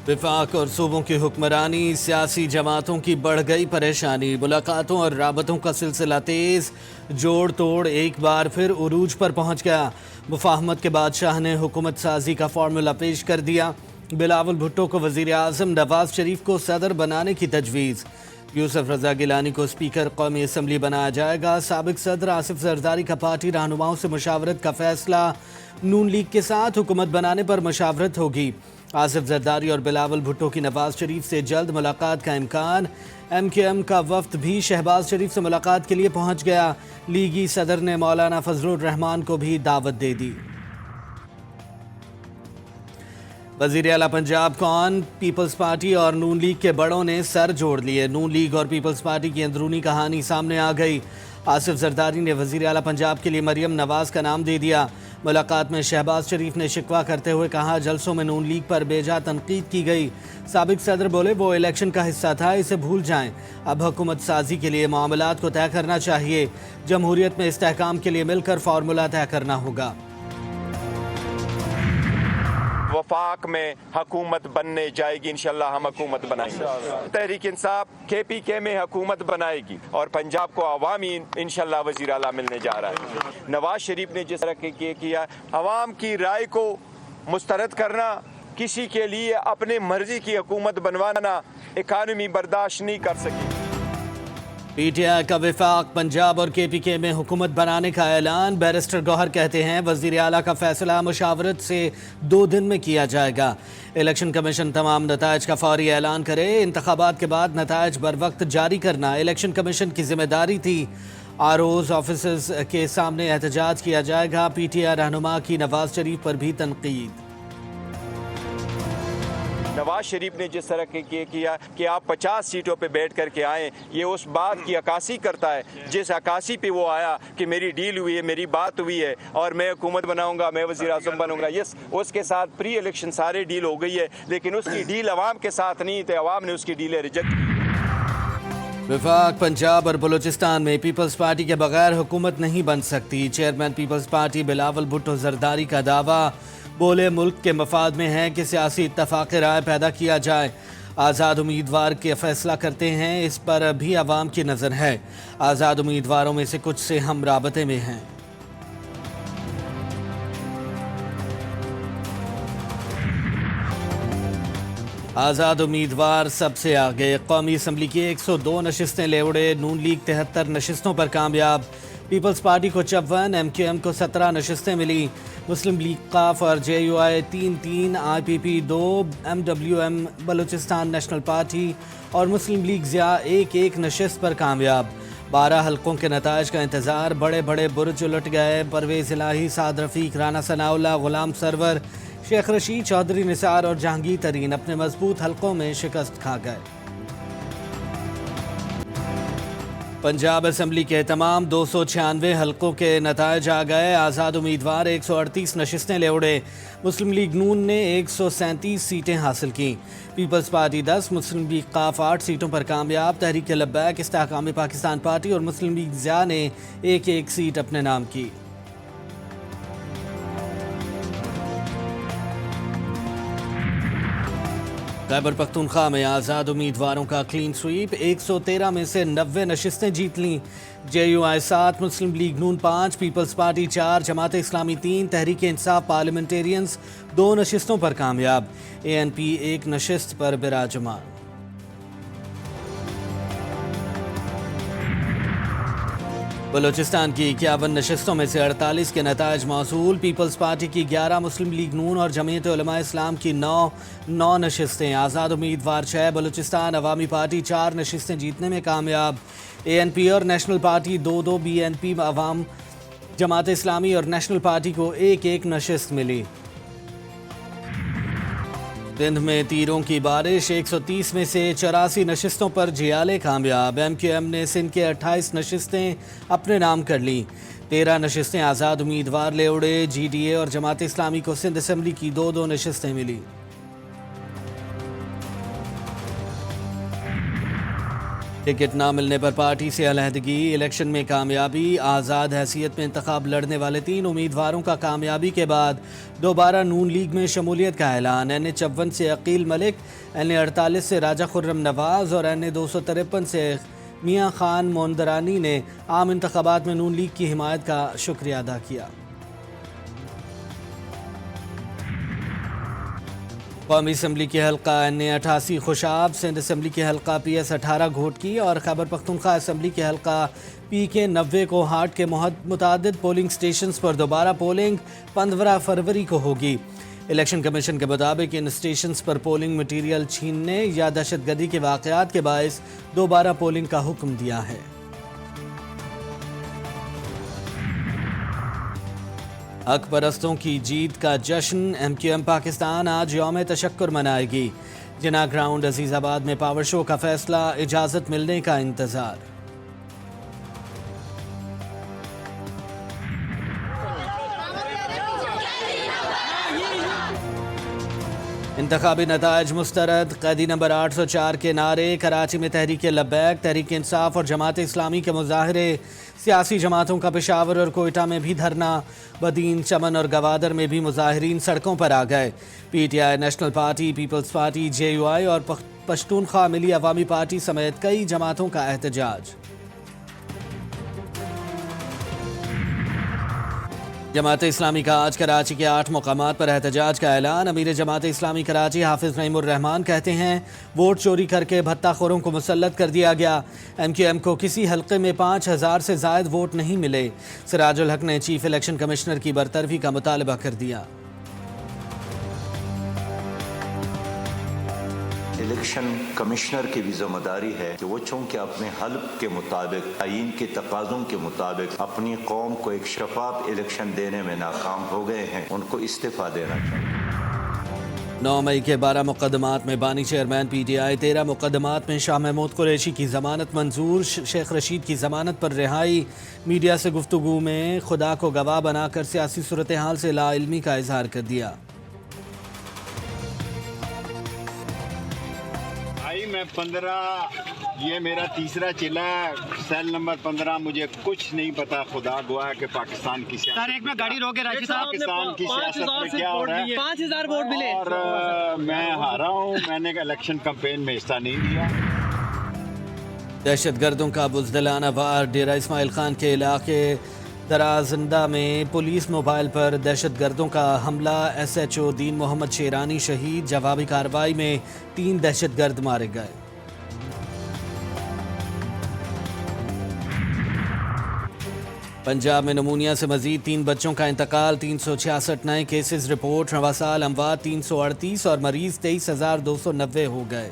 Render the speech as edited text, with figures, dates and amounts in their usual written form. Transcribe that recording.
وفاق اور صوبوں کی حکمرانی، سیاسی جماعتوں کی بڑھ گئی پریشانی، ملاقاتوں اور رابطوں کا سلسلہ تیز، جوڑ توڑ ایک بار پھر عروج پر پہنچ گیا۔ مفاہمت کے بعد شاہ نے حکومت سازی کا فارمولا پیش کر دیا۔ بلاول بھٹو کو وزیر اعظم، نواز شریف کو صدر بنانے کی تجویز، یوسف رضا گیلانی کو اسپیکر قومی اسمبلی بنایا جائے گا۔ سابق صدر آصف زرداری کا پارٹی رہنماؤں سے مشاورت کا فیصلہ، نون لیگ کے ساتھ حکومت بنانے پر مشاورت ہوگی۔ آصف زرداری اور بلاول بھٹو کی نواز شریف سے جلد ملاقات کا امکان۔ ایم کیو ایم کا وفد بھی شہباز شریف سے ملاقات کے لیے پہنچ گیا۔ لیگی صدر نے مولانا فضل الرحمان کو بھی دعوت دے دی۔ وزیر اعلیٰ پنجاب کون؟ پیپلز پارٹی اور نون لیگ کے بڑوں نے سر جوڑ لیے۔ نون لیگ اور پیپلز پارٹی کی اندرونی کہانی سامنے آ گئی۔ آصف زرداری نے وزیر اعلیٰ پنجاب کے لیے مریم نواز کا نام دے دیا۔ ملاقات میں شہباز شریف نے شکوہ کرتے ہوئے کہا جلسوں میں نون لیگ پر بے جا تنقید کی گئی۔ سابق صدر بولے وہ الیکشن کا حصہ تھا، اسے بھول جائیں، اب حکومت سازی کے لیے معاملات کو طے کرنا چاہیے، جمہوریت میں استحکام کے لیے مل کر فارمولا طے کرنا ہوگا۔ وفاق میں حکومت بننے جائے گی، انشاءاللہ ہم حکومت بنائیں گے۔ تحریک انصاف کے پی کے میں حکومت بنائے گی اور پنجاب کو عوامی انشاءاللہ وزیر اعلیٰ ملنے جا رہا ہے۔ نواز شریف نے جس طرح کیا عوام کی رائے کو مسترد کرنا، کسی کے لیے اپنے مرضی کی حکومت بنوانا اکانومی برداشت نہیں کر سکی۔ پی ٹی آئی کا وفاق پنجاب اور کے پی کے میں حکومت بنانے کا اعلان۔ بیرسٹر گوہر کہتے ہیں وزیر اعلیٰ کا فیصلہ مشاورت سے 2 دن میں کیا جائے گا۔ الیکشن کمیشن تمام نتائج کا فوری اعلان کرے، انتخابات کے بعد نتائج بر وقت جاری کرنا الیکشن کمیشن کی ذمہ داری تھی۔ آر اوز آفیسز کے سامنے احتجاج کیا جائے گا۔ پی ٹی آئی رہنما کی نواز شریف پر بھی تنقید۔ نواز شریف نے جس طرح کیا کہ آپ 50 سیٹوں پہ بیٹھ کر کے آئیں، یہ اس بات کی عکاسی کرتا ہے جس عکاسی پہ وہ آیا کہ میری ڈیل ہوئی ہے، میری بات ہوئی ہے اور میں حکومت بناؤں گا، میں وزیر اعظم بنوں گا۔ یس، اس کے ساتھ پری الیکشن سارے ڈیل ہو گئی ہے، لیکن اس کی ڈیل عوام کے ساتھ نہیں تھے، عوام نے اس کی ڈیلیں ریجیکٹ کی۔ وفاق پنجاب اور بلوچستان میں پیپلز پارٹی کے بغیر حکومت نہیں بن سکتی۔ Chairman peoples party Bilawal Bhutto Zardari کا دعویٰ، بولے ملک کے مفاد میں ہے کہ سیاسی اتفاق رائے پیدا کیا جائے۔ آزاد امیدوار کے فیصلہ کرتے ہیں، اس پر بھی عوام کی نظر ہے۔ آزاد امیدواروں میں سے کچھ سے ہم رابطے میں ہیں۔ آزاد امیدوار سب سے آگے، قومی اسمبلی کی 102 نشستیں لے اڑے، نون لیگ 73 نشستوں پر کامیاب، پیپلز پارٹی کو 54، ایم کیو ایم کو 17 نشستیں ملی، مسلم لیگ قاف اور J U I 3، I P P 2، M W M Balochistan national party اور مسلم لیگ ضیاء 1 نشست پر کامیاب۔ 12 حلقوں کے نتائج کا انتظار، بڑے بڑے برج الٹ گئے، پرویز الہی، سعد رفیق، رانا ثناء اللہ، غلام سرور، شیخ رشید، چودھری نثار اور جہانگیر ترین اپنے مضبوط حلقوں میں شکست کھا گئے۔ پنجاب اسمبلی کے تمام 296 حلقوں کے نتائج آ گئے۔ آزاد امیدوار 138 نشستیں لے اڑے، مسلم لیگ نون نے 137 سیٹیں حاصل کیں، پیپلز پارٹی 10، مسلم لیگ قاف 8 سیٹوں پر کامیاب، تحریک لبیک، استحکام پاکستان پارٹی اور مسلم لیگ ضیاء نے 1 سیٹ اپنے نام کی۔ خیبر پختونخوا میں آزاد امیدواروں کا کلین سویپ، 113 میں سے 90 نشستیں جیت لیں، J U I 7، Muslim League نون 5، پیپلز پارٹی 4، جماعت اسلامی 3، تحریک انصاف پارلیمنٹیرینز 2 نشستوں پر کامیاب، اے این پی 1 نشست پر براجمان۔ بلوچستان کی 51 نشستوں میں سے 48 کے نتائج موصول، پیپلز پارٹی کی 11، مسلم لیگ نون اور جمعیت علماء اسلام کی 9 نشستیں، آزاد امیدوار 6، بلوچستان عوامی پارٹی 4 نشستیں جیتنے میں کامیاب، اے این پی اور national party 2، B N P عوام، جماعت اسلامی اور نیشنل پارٹی کو 1 نشست ملی۔ سندھ میں تیروں کی بارش، 130 میں سے 84 نشستوں پر جیالے کامیاب، ایم کیو ایم نے سندھ کے 28 نشستیں اپنے نام کر لیں، 13 نشستیں آزاد امیدوار لے اڑے، جی ڈی اے اور جماعت اسلامی کو سندھ اسمبلی کی 2 نشستیں ملی۔ ٹکٹ نہ ملنے پر پارٹی سے علیحدگی، الیکشن میں کامیابی، آزاد حیثیت میں انتخاب لڑنے والے 3 امیدواروں کا کامیابی کے بعد دوبارہ نون لیگ میں شمولیت کا اعلان۔ این-54 سے عقیل ملک، این-48 سے راجہ خرم نواز اور این-253 سے میاں خان موندرانی نے عام انتخابات میں نون لیگ کی حمایت کا شکریہ ادا کیا۔ قومی اسمبلی کے حلقہ این-88 خوشاب، سندھ اسمبلی کے حلقہ PS-18 گھوٹکی اور خیبر پختونخوا اسمبلی کے حلقہ PK-90 کو ہاٹ کے متعدد پولنگ سٹیشنز پر دوبارہ پولنگ 15 فروری کو ہوگی۔ الیکشن کمیشن کے مطابق ان سٹیشنز پر پولنگ مٹیریل چھیننے یا دہشت گردی کے واقعات کے باعث دوبارہ پولنگ کا حکم دیا ہے۔ حق پرستوں کی جیت کا جشن، MQM پاکستان آج یوم تشکر منائے گی۔ جناح گراؤنڈ عزیز آباد میں پاور شو کا فیصلہ، اجازت ملنے کا انتظار۔ انتخابی نتائج مسترد، قیدی نمبر 804 کے نعرے، کراچی میں تحریک لبیک، تحریک انصاف اور جماعت اسلامی کے مظاہرے، سیاسی جماعتوں کا پشاور اور کوئٹہ میں بھی دھرنا، بدین، چمن اور گوادر میں بھی مظاہرین سڑکوں پر آ گئے۔ PTI، national party, peoples party, JUI اور پشتونخوا ملی عوامی پارٹی سمیت کئی جماعتوں کا احتجاج۔ جماعت اسلامی کا آج کراچی کے 8 مقامات پر احتجاج کا اعلان۔ امیر جماعت اسلامی کراچی حافظ نعیم الرحمان کہتے ہیں ووٹ چوری کر کے بھتہ خوروں کو مسلط کر دیا گیا۔ MQM کو کسی حلقے میں 5000 سے زائد ووٹ نہیں ملے۔ سراج الحق نے چیف الیکشن کمشنر کی برطرفی کا مطالبہ کر دیا۔ الیکشن کمشنر کی بھی ذمہ داری ہے کہ وہ چونکہ اپنے حلف کے مطابق، آئین کے تقاضوں کے مطابق اپنی قوم کو ایک شفاف الیکشن دینے میں ناکام ہو گئے ہیں، ان کو استعفیٰ دینا چاہیے۔ 9 مئی کے 12 مقدمات میں بانی چیئرمین PTI، 13 مقدمات میں شاہ محمود قریشی کی ضمانت منظور، شیخ رشید کی ضمانت پر رہائی۔ میڈیا سے گفتگو میں خدا کو گواہ بنا کر سیاسی صورتحال سے لا علمی کا اظہار کر دیا۔ میں 15 یہ میرا تیسرا چلا ہے، سیل نمبر 15، مجھے کچھ نہیں پتا، خدا گواہ کہ پاکستان کی سیاست سر ایک میں گاڑی روکے راشد صاحب، پاکستان کی سیاست میں کیا ہو رہا ہے۔ 5000 ووٹ ملے اور میں ہارا ہوں، میں نے الیکشن کمپین میں حصہ نہیں لیا۔ دہشت گردوں کا بزدلانہ وار، ڈیرہ اسماعیل خان کے علاقے درازندہ میں پولیس موبائل پر دہشت گردوں کا حملہ، SHO دین محمد شیرانی شہید، جوابی کارروائی میں 3 دہشت گرد مارے گئے۔ پنجاب میں نمونیا سے مزید 3 بچوں کا انتقال، 366 نئے کیسز رپورٹ، رواں سال اموات 338 اور مریض 23290 ہو گئے۔